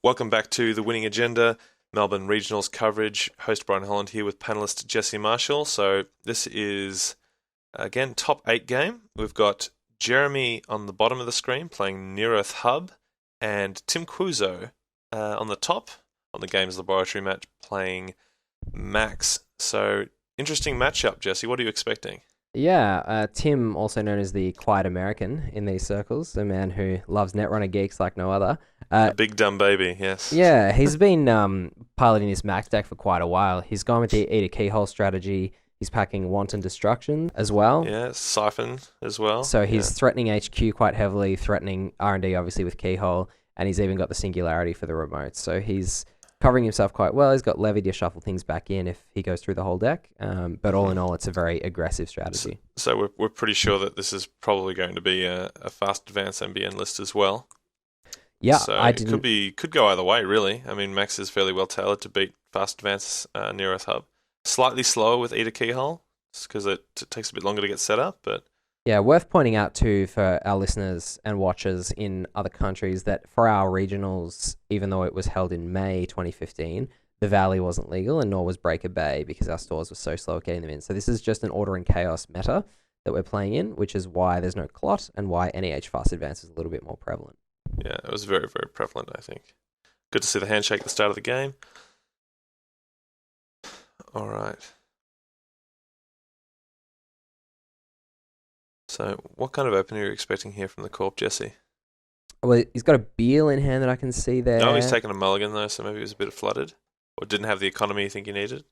Welcome back to The Winning Agenda, Melbourne Regionals coverage. Host Brian Holland here with panelist Jesse Marshall. So this is, again, top 8 game. We've got Jeremy on the bottom of the screen playing Near Earth Hub, and Tim Cuozzo on the top on the Games Laboratory match playing Max. So interesting matchup, Jesse. What are you expecting? Yeah, Tim, also known as the Quiet American in these circles, a man who loves Netrunner geeks like no other. A big dumb baby, yes. Yeah, he's been piloting this Max deck for quite a while. He's gone with the Eat a Keyhole strategy. He's packing Wanton Destruction as well. Yeah, Siphon as well. So he's threatening HQ quite heavily, threatening R&D obviously with Keyhole, and he's even got the Singularity for the remote. So he's covering himself quite well. He's got Levy to shuffle things back in if he goes through the whole deck. But all in all, it's a very aggressive strategy. So we're pretty sure that this is probably going to be a fast advance MBN list as well. Yeah, so could go either way, really. I mean, Max is fairly well tailored to beat fast advance Near Earth Hub. Slightly slower with Eat a Keyhole, because it takes a bit longer to get set up, but yeah, worth pointing out too for our listeners and watchers in other countries that for our regionals, even though it was held in May 2015, the Valley wasn't legal and nor was Breaker Bay because our stores were so slow at getting them in. So this is just an Order and Chaos meta that we're playing in, which is why there's no clot and why NEH Fast Advance is a little bit more prevalent. Yeah, it was very, very prevalent, I think. Good to see the handshake at the start of the game. All right. So, what kind of opening are you expecting here from the Corp, Jesse? Well, he's got a Beal in hand that I can see there. No, he's taken a mulligan, though, so maybe he was a bit flooded. Or didn't have the economy you think he needed.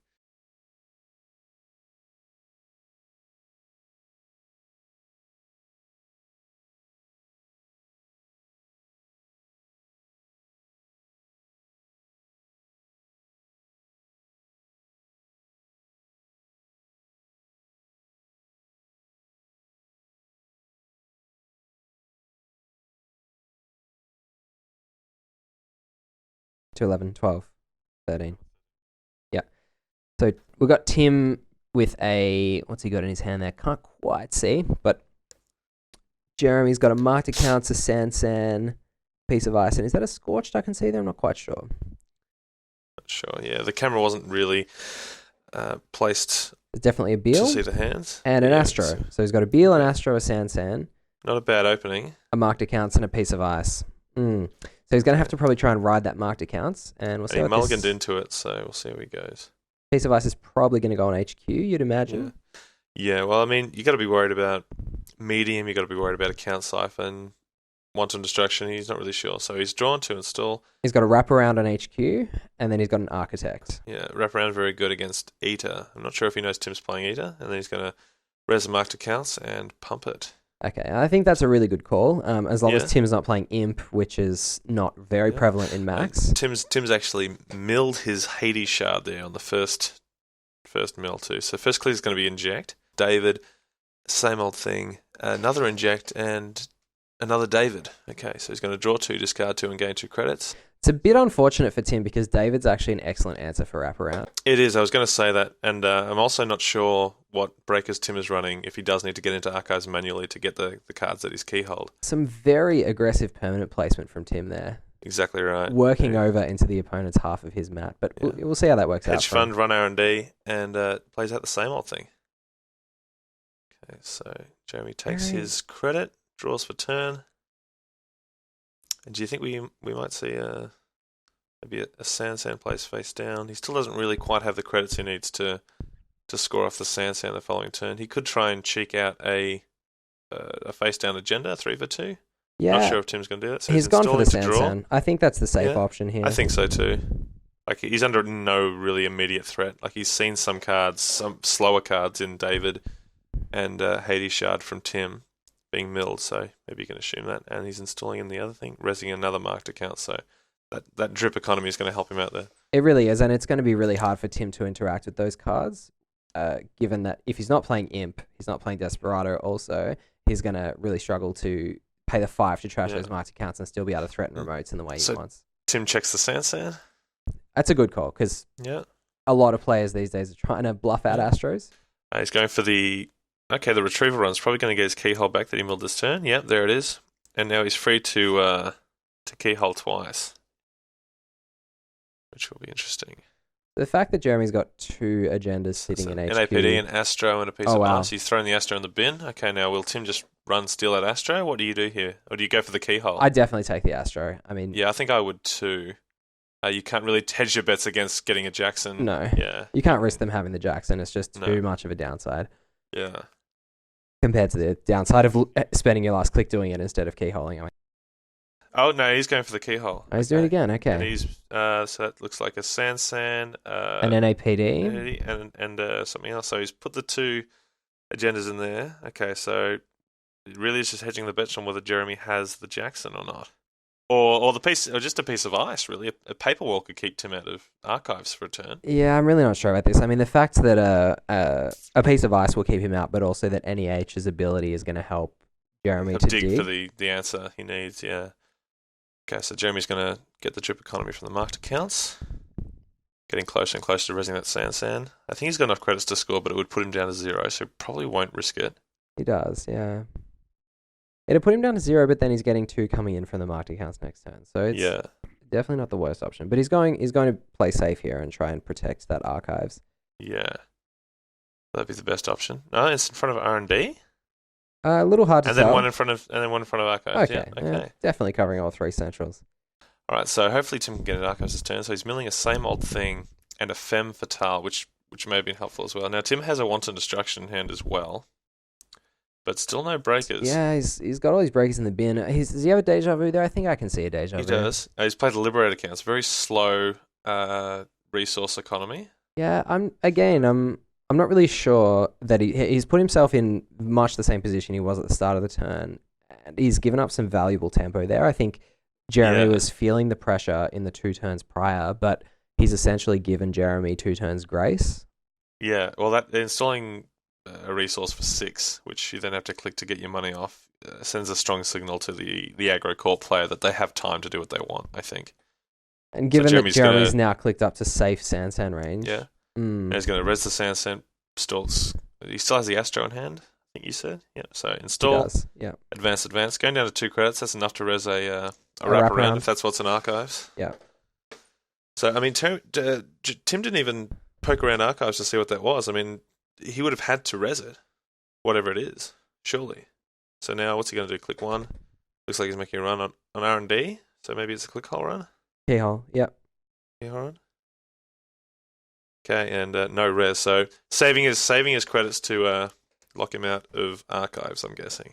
To 11, 12, 13. Yeah. So we've got Tim with a... What's he got in his hand there? Can't quite see, but Jeremy's got a Marked Accounts, a Sansan, Piece of Ice, and is that a Scorched I can see there? I'm not quite sure. Not sure, yeah. The camera wasn't really placed... There's definitely a Beal. To see the hands. And an Astro. So he's got a Beal, an Astro, a Sansan. Not a bad opening. A Marked Accounts and a Piece of Ice. So he's going to have to probably try and ride that Marked Accounts, and we'll see. And he mulliganed into it, so we'll see how he goes. Piece of Ice is probably going to go on HQ, you'd imagine. Yeah, well, I mean, you got to be worried about medium, you got to be worried about Account Siphon, Wanton Destruction, he's not really sure. So he's drawn to install. He's got a wraparound on HQ, and then he's got an Architect. Yeah, wraparound very good against Eater. I'm not sure if he knows Tim's playing Eater, and then he's going to res the Marked Accounts and pump it. Okay, I think that's a really good call, as long as Tim's not playing Imp, which is not very prevalent in Max. Tim's actually milled his Hades shard there on the first mill too. So first clear is going to be Inject. David, same old thing. Another Inject and another David. Okay, so he's going to draw 2, discard 2, and gain 2 credits. It's a bit unfortunate for Tim because David's actually an excellent answer for wraparound. It is. I was going to say that, and I'm also not sure what breakers Tim is running if he does need to get into archives manually to get the cards that he's keyhold. Some very aggressive permanent placement from Tim there. Exactly right. Working over into the opponent's half of his mat, but we'll see how that works out. Hedge fund, run R&D, and plays out the same old thing. Okay, so Jeremy takes his credit, draws for turn. And do you think we might see maybe a Sansan plays face down? He still doesn't really quite have the credits he needs to score off the Sansan the following turn. He could try and cheek out a face down agenda, 3 for 2. Yeah. Not sure if Tim's going to do that. So he's gone for the Sansan. I think that's the safe option here. I think so too. Like, he's under no really immediate threat. Like, he's seen some cards, some slower cards in David and Hades Shard from Tim being milled, so maybe you can assume that. And he's installing in the other thing, resing another Marked Account, so that drip economy is going to help him out there. It really is, and it's going to be really hard for Tim to interact with those cards, given that if he's not playing Imp, he's not playing Desperado also, he's going to really struggle to pay the 5 to trash those Marked Accounts and still be able to threaten remotes in the way he wants. Tim checks the Sansan? That's a good call, because a lot of players these days are trying to bluff out Astros. He's going for the... Okay, the retrieval run's probably going to get his keyhole back that he milled this turn. Yep, there it is. And now he's free to keyhole twice. which will be interesting. The fact that Jeremy's got 2 agendas sitting in HQ. NAPD, an Astro, and a piece of wow. ice. He's thrown the Astro in the bin. Okay, now will Tim just steal that Astro? What do you do here? Or do you go for the keyhole? I'd definitely take the Astro. I mean... Yeah, I think I would too. You can't really hedge your bets against getting a Jackson. No. Yeah. You can't risk them having the Jackson. It's just too much of a downside. Yeah. Compared to the downside of spending your last click doing it instead of keyholing. I mean, oh, no, he's going for the keyhole. he's doing it again, okay. And he's, so that looks like a Sansan. An NAPD. And something else. So he's put the 2 agendas in there. Okay, so it really is just hedging the bets on whether Jeremy has the Jackson or not. Or the piece, or just a piece of ice, really. A paper wall could keep Tim out of archives for a turn. Yeah, I'm really not sure about this. I mean, the fact that a piece of ice will keep him out, but also that NEH's ability is going to help Jeremy to dig for the answer he needs, yeah. Okay, so Jeremy's going to get the drip economy from the marked accounts. Getting closer and closer to raising that Sansan. I think he's got enough credits to score, but it would put him down to 0, so he probably won't risk it. He does, yeah. It'll put him down to 0, but then he's getting 2 coming in from the marked accounts next turn. So it's definitely not the worst option. But he's going to play safe here and try and protect that archives. Yeah. That'd be the best option. No, it's in front of R&D? A little hard to tell. And then one in front of archives. Okay. Yeah, okay. Definitely covering all 3 centrals. All right, so hopefully Tim can get an archives this turn. So he's milling a same old thing and a femme fatale, which may have been helpful as well. Now Tim has a wanton destruction in hand as well. But still no breakers. Yeah, he's got all his breakers in the bin. Does he have a deja vu there? I think I can see a deja vu. He does. He's played the Liberator counts. Very slow resource economy. Yeah, I'm not really sure that he's put himself in much the same position he was at the start of the turn. And he's given up some valuable tempo there. I think Jeremy was feeling the pressure in the 2 turns prior, but he's essentially given Jeremy 2 turns grace. Yeah, well, that installing a resource for 6, which you then have to click to get your money off, sends a strong signal to the aggro core player that they have time to do what they want, I think. And given that Jeremy's now clicked up to safe Sansan range. Yeah. And he's going to res the Sansan. He still has the Astro in hand, I think you said. Yeah. So install. He does. Yeah. Advance. Going down to 2 credits. That's enough to res a wraparound if that's what's in archives. Yeah. So, I mean, Tim didn't even poke around archives to see what that was. I mean, he would have had to res it, whatever it is, surely. So now what's he going to do? Click 1. Looks like he's making a run on R&D. So maybe it's a click hole run. Keyhole, yep. Keyhole run. Okay, and no res. So saving his credits to lock him out of archives, I'm guessing.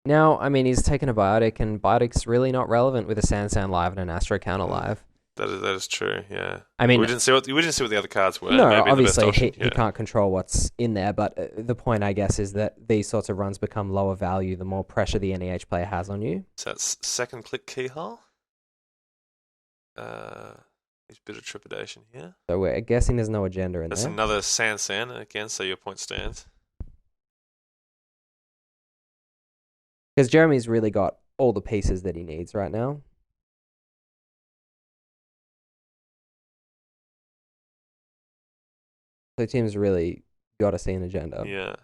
Now, I mean, he's taken a biotic, and biotic's really not relevant with a Sansan live and an Astro counter live. That is true. Yeah. I mean, we didn't see what the other cards were. No, maybe obviously he can't control what's in there. But the point, I guess, is that these sorts of runs become lower value the more pressure the NEH player has on you. So that's second click keyhole. There's a bit of trepidation here. So we're guessing there's no agenda in there. That's another Sansan again. So your point stands. Because Jeremy's really got all the pieces that he needs right now. So Tim's really got to see an agenda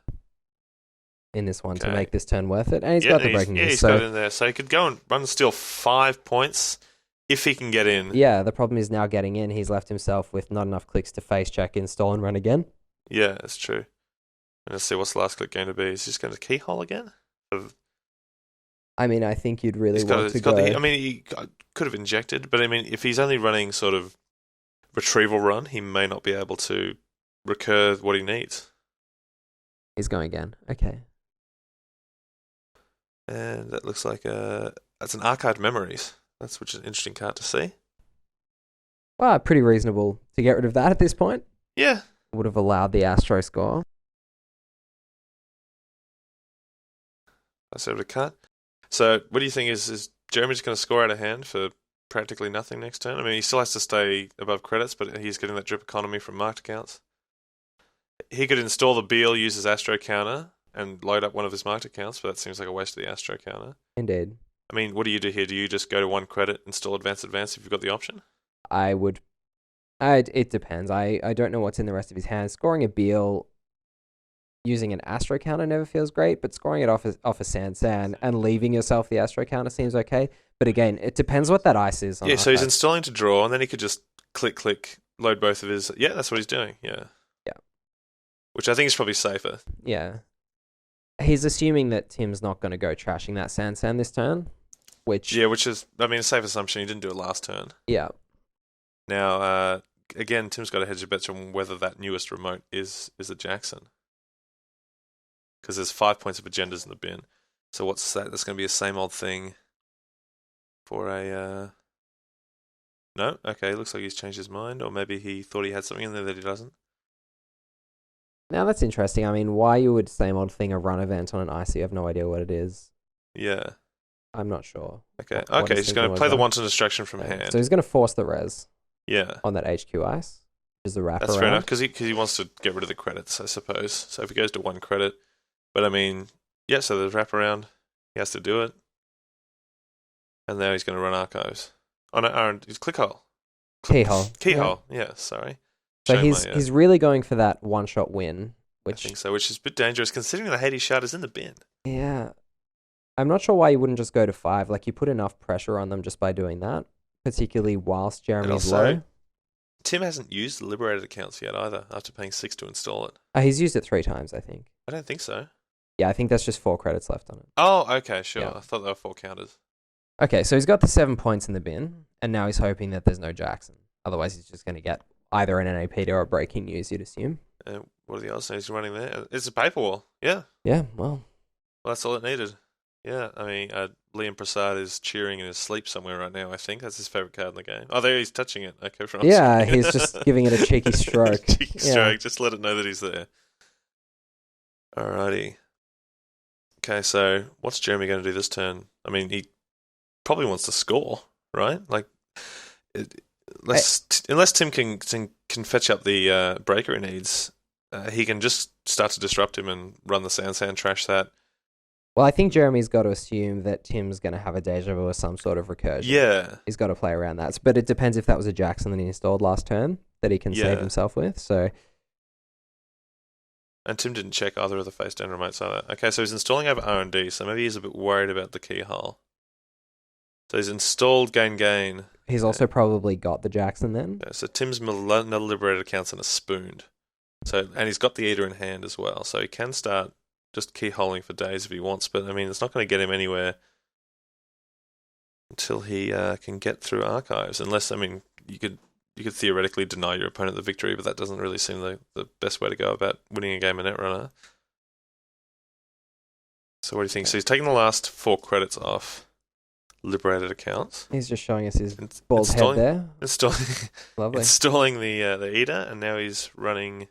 in this one to make this turn worth it. And he's got the breaking news. He's got it in there. So he could go and run steal 5 points if he can get in. Yeah, the problem is now getting in. He's left himself with not enough clicks to face check, install, and run again. Yeah, that's true. And let's see what's the last click going to be. Is he just going to keyhole again? I mean, I think you'd really want to go... I mean, he could have injected, but I mean, if he's only running sort of retrieval run, he may not be able to recur what he needs. He's going again. Okay. And that looks like that's an archived memories. That's which is an interesting card to see. Well, pretty reasonable to get rid of that at this point. Yeah. Would have allowed the Astro score. That's over to cut. So, what do you think is Jeremy just going to score out of hand for practically nothing next turn? I mean, he still has to stay above credits, but he's getting that drip economy from marked accounts. He could install the Beal, use his Astro counter, and load up one of his marked accounts, but that seems like a waste of the Astro counter. Indeed. I mean, what do you do here? Do you just go to 1 credit, install advance if you've got the option? I would. It depends. I don't know what's in the rest of his hands. Scoring a Beal using an Astro counter never feels great, but scoring it off a Sansan and leaving yourself the Astro counter seems okay. But again, it depends what that ice is. So he's installing to draw, and then he could just click, load both of his. Yeah, that's what he's doing. Yeah. Yeah. Which I think is probably safer. Yeah. He's assuming that Tim's not going to go trashing that Sansan this turn, which... Yeah, which is, I mean, a safe assumption. He didn't do it last turn. Yeah. Now, again, Tim's got to hedge a bet on whether that newest remote is a Jackson. Because there's 5 points of agendas in the bin. So what's that? That's going to be the same old thing for a... No? Okay, looks like he's changed his mind. Or maybe he thought he had something in there that he doesn't. Now that's interesting. I mean, why you would same old thing a run event on an icy? I have no idea what it is. Yeah. I'm not sure. Okay, he's going to play the wanton distraction from hand. So he's going to force the res. Yeah. On that HQ ice. Which is the wrap That's around. fair enough, because he wants to get rid of the credits, I suppose. So if he goes to 1 credit. But I mean, yeah, so there's wraparound. He has to do it. And now he's going to run archives. Oh no, he's clickhole. Keyhole. Keyhole, yeah, sorry. So he's really going for that one-shot win. Which, I think so, which is a bit dangerous considering the Hades shard is in the bin. Yeah. I'm not sure why you wouldn't just go to 5. Like, you put enough pressure on them just by doing that, particularly whilst Jeremy's low. Tim hasn't used the Liberated accounts yet either, after paying 6 to install it. He's used it 3 times, I think. I don't think so. Yeah, I think that's just 4 credits left on it. Oh, okay, sure. Yeah. I thought there were 4 counters. Okay, so he's got the 7 points in the bin, and now he's hoping that there's no Jackson. Otherwise, he's just going to get either an NAPD or a breaking news, you'd assume. What are the odds he's running there? It's a paper wall. Yeah. Yeah, well, that's all it needed. Yeah, I mean, Liam Prasad is cheering in his sleep somewhere right now, I think. That's his favourite card in the game. Oh, there he's touching it. Okay, from yeah, he's just giving it a cheeky stroke. Stroke, just let it know that he's there. Alrighty. Okay, so what's Jeremy going to do this turn? I mean, he probably wants to score, right? Like, unless Tim can fetch up the breaker he needs, he can just start to disrupt him and run the Sansan, trash that. Well, I think Jeremy's got to assume that Tim's going to have a deja vu or some sort of recursion. Yeah. He's got to play around that. But it depends if that was a Jackson that he installed last turn that he can save himself with. So. And Tim didn't check either of the face down remotes either. Okay, so he's installing over R&D, so maybe he's a bit worried about the keyhole. So he's installed gain. He's also probably got the Jackson then. Yeah, so Tim's another liberated accounts and a spooned. And he's got the eater in hand as well, so he can start just keyholing for days if he wants, but I mean, it's not going to get him anywhere until he can get through archives. Unless, I mean, you could theoretically deny your opponent the victory, but that doesn't really seem the best way to go about winning a game of Netrunner. So what do you think? So he's taking the last 4 credits off liberated accounts. He's just showing us his bald head there. Lovely. Installing the eater, and now he's running.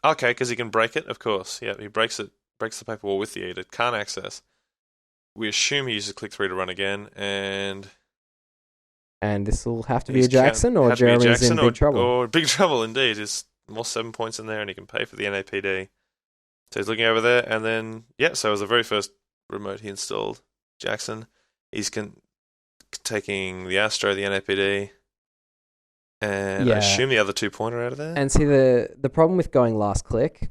Okay, because he can break it, of course. Yeah, he breaks the paper wall with the eater. Can't access. We assume he uses click 3 to run again, and this will have to be a Jackson, or Jeremy's in big trouble. Or big trouble, indeed. There's more 7 points in there, and he can pay for the NAPD. So he's looking over there, and then, so it was the very first remote he installed, Jackson. He's taking the Astro, the NAPD, and I assume the other 2-pointer out of there. And see, the problem with going last click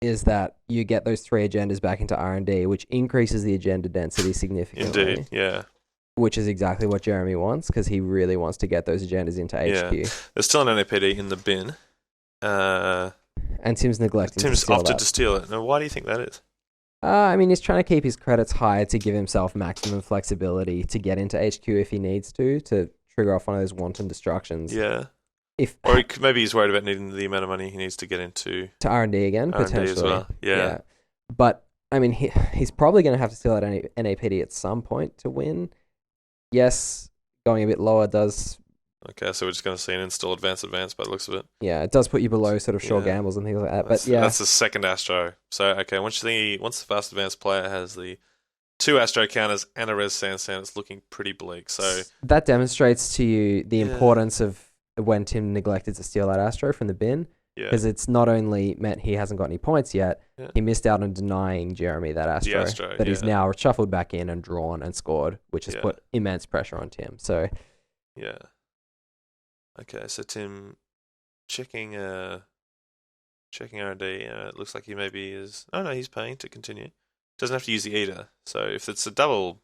is that you get those 3 agendas back into R&D, which increases the agenda density significantly. Indeed, yeah. Which is exactly what Jeremy wants, because he really wants to get those agendas into HQ. Yeah. There's still an NAPD in the bin. And Tim's neglecting Tim's opted to steal it. Now, why do you think that is? I mean, he's trying to keep his credits high to give himself maximum flexibility to get into HQ if he needs to trigger off one of those wanton destructions. Yeah. Or maybe he's worried about needing the amount of money he needs to get into R&D again, R&D potentially. as well. Yeah. But, I mean, he's probably going to have to steal that NAPD at some point to win. Yes, going a bit lower does... Okay, so we're just going to see an install advance by the looks of it. Yeah, it does put you below sort of short gambles and things like that. That's the second Astro. So, okay, once the fast advanced player has the 2 Astro counters and a res Sansan, it's looking pretty bleak. So that demonstrates to you the importance of when Tim neglected to steal that Astro from the bin. Because it's not only meant he hasn't got any points yet, he missed out on denying Jeremy that Astro that he's now shuffled back in and drawn and scored, which has put immense pressure on Tim. So, yeah. Okay, so Tim checking R&D. It looks like he maybe is. Oh no, he's paying to continue. Doesn't have to use the eater. So if it's a double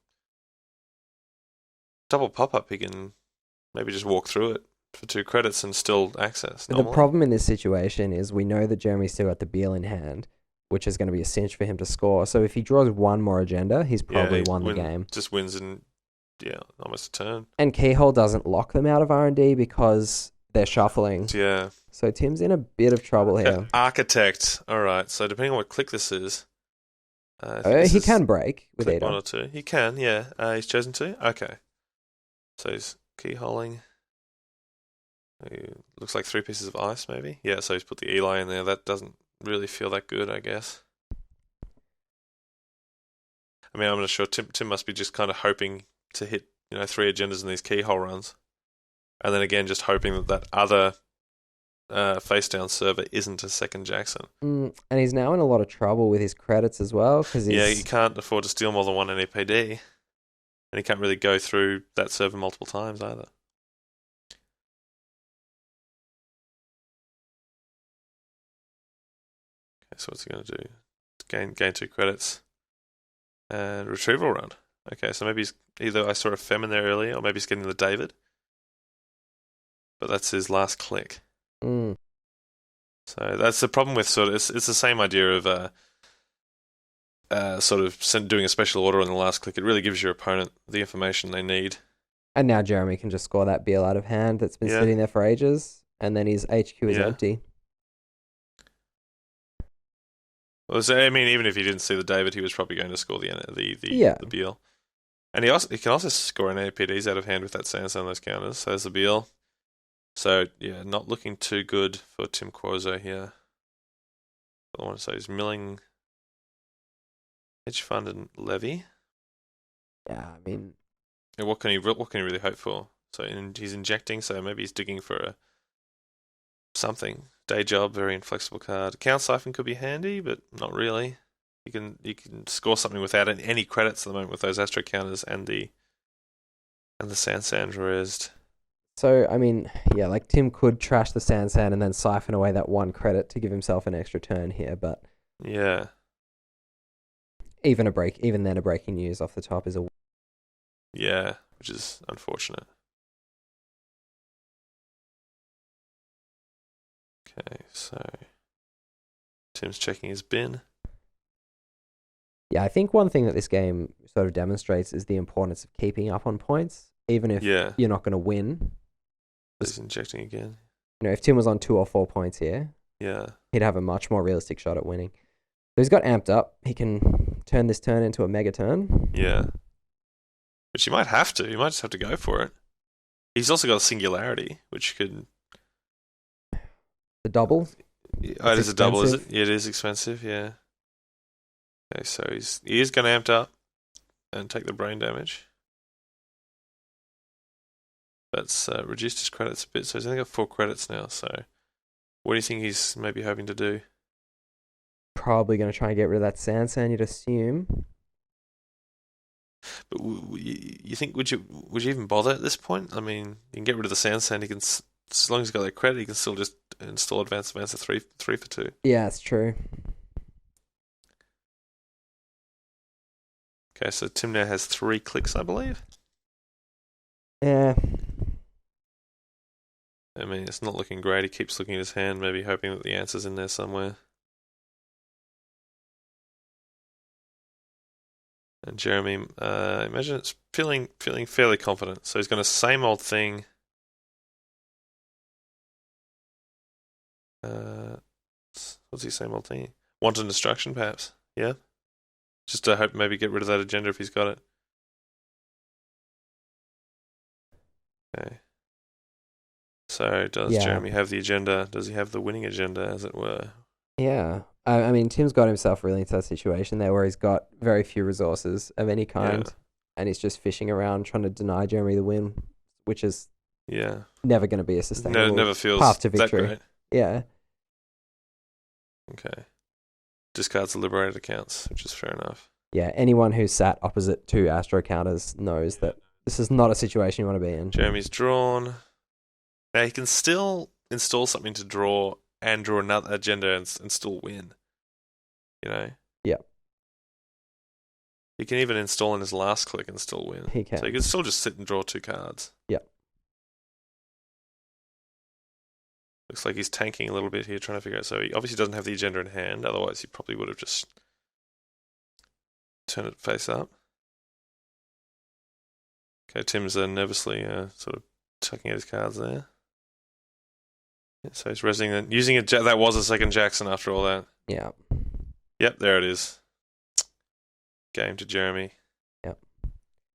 pop up, he can maybe just walk through it. for 2 credits and still access. The Normally. problem in this situation is we know that Jeremy's still got the Beal in hand, which is going to be a cinch for him to score. So if he draws one more agenda, he's probably he won the game. Just wins in almost a turn. And Keyhole doesn't lock them out of R&D because they're shuffling. Yeah. So Tim's in a bit of trouble here. Architect. All right. So depending on what click this is, He can break with click either. 1 or 2. He can. Yeah. He's chosen to. Okay. So he's keyholing. Looks like 3 pieces of ice, maybe. Yeah. So he's put the Eli in there. That doesn't really feel that good, I guess. I mean, I'm not sure. Tim must be just kind of hoping to hit 3 agendas in these keyhole runs, and then again just hoping that other face down server isn't a second Jackson. And he's now in a lot of trouble with his credits as well because he can't afford to steal more than 1 NEPD, and he can't really go through that server multiple times either. Okay, so what's he going to do? Gain 2 credits and retrieval run. Okay, so maybe either I saw a Fem in there earlier, or maybe he's getting the David. But that's his last click. Mm. So that's the problem with it's the same idea of doing a special order on the last click. It really gives your opponent the information they need. And now Jeremy can just score that Beal out of hand that's been sitting there for ages, and then his HQ is empty. Well, so, I mean, even if he didn't see the David, he was probably going to score the Beal. And he can also score an APDs out of hand with that Sansa on those counters. So there's the Beal. So, yeah, not looking too good for Tim Cuozzo here. I want to say he's milling hedge fund and levy. Yeah, I mean, what can he really hope for? So he's injecting. So maybe he's digging for something. Day job, very inflexible card. Count siphon could be handy, but not really. You can score something without any credits at the moment with those Astro counters and the Sansan raised. So, I mean, yeah, like Tim could trash the Sansan and then siphon away that 1 credit to give himself an extra turn here, but yeah, even then a breaking news off the top is a which is unfortunate. Okay, so Tim's checking his bin. Yeah, I think one thing that this game sort of demonstrates is the importance of keeping up on points, even if you're not going to win. He's injecting again. If Tim was on 2 or 4 points here, he'd have a much more realistic shot at winning. So he's got amped up. He can turn this turn into a mega turn. Yeah. Which he might have to. He might just have to go for it. He's also got a singularity, which could... The double? It is a double, is it? Yeah, it is expensive, yeah. Okay, so he is going to amp up and take the brain damage. That's reduced his credits a bit, so he's only got 4 credits now, so what do you think he's maybe hoping to do? Probably going to try and get rid of that Sansan, you'd assume. But you think, would you even bother at this point? I mean, you can get rid of the Sansan, he can... As long as he's got that credit, he can still just install advanced at 3 for 2. Yeah, it's true. Okay, so Tim now has 3 clicks, I believe. Yeah. I mean, it's not looking great. He keeps looking at his hand, maybe hoping that the answer's in there somewhere. And Jeremy, imagine it's feeling fairly confident. So he's going to same old thing. What's his same old thing? Wanton destruction, perhaps. Yeah. Just to hope maybe get rid of that agenda if he's got it. Okay. So does Jeremy have the agenda? Does he have the winning agenda, as it were? Yeah. I mean, Tim's got himself really into that situation there where he's got very few resources of any kind, and he's just fishing around trying to deny Jeremy the win, which is never going to be a sustainable never feels path to victory. That great. Yeah. Okay. Discards the liberated accounts, which is fair enough. Yeah, anyone who's sat opposite 2 Astro counters knows that this is not a situation you want to be in. Jeremy's drawn. Now he can still install something to draw and draw another agenda and still win. Yeah. He can even install in his last click and still win. He can. So he can still just sit and draw 2 cards. Yeah. Looks like he's tanking a little bit here, trying to figure out. So he obviously doesn't have the agenda in hand. Otherwise, he probably would have just turned it face up. Okay, Tim's nervously sort of tucking out his cards there. Yeah, so he's using a that was a second Jackson after all that. Yeah. Yep, there it is. Game to Jeremy. Yep.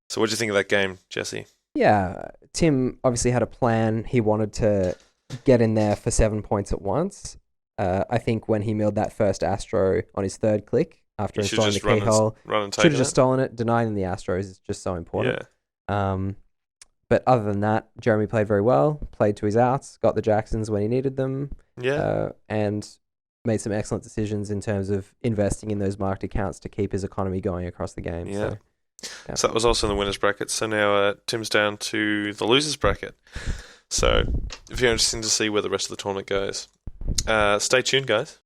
So what do you think of that game, Jesse? Yeah, Tim obviously had a plan. He wanted to get in there for 7 points at once. I think when he milled that first Astro on his third click after installing the keyhole, should have just stolen it. Denying the Astros is just so important. Yeah. But other than that, Jeremy played very well, played to his outs, got the Jacksons when he needed them, and made some excellent decisions in terms of investing in those marked accounts to keep his economy going across the game. Yeah. So that was also in the winners bracket. So now Tim's down to the losers bracket. So if you're interested to see where the rest of the tournament goes, stay tuned, guys.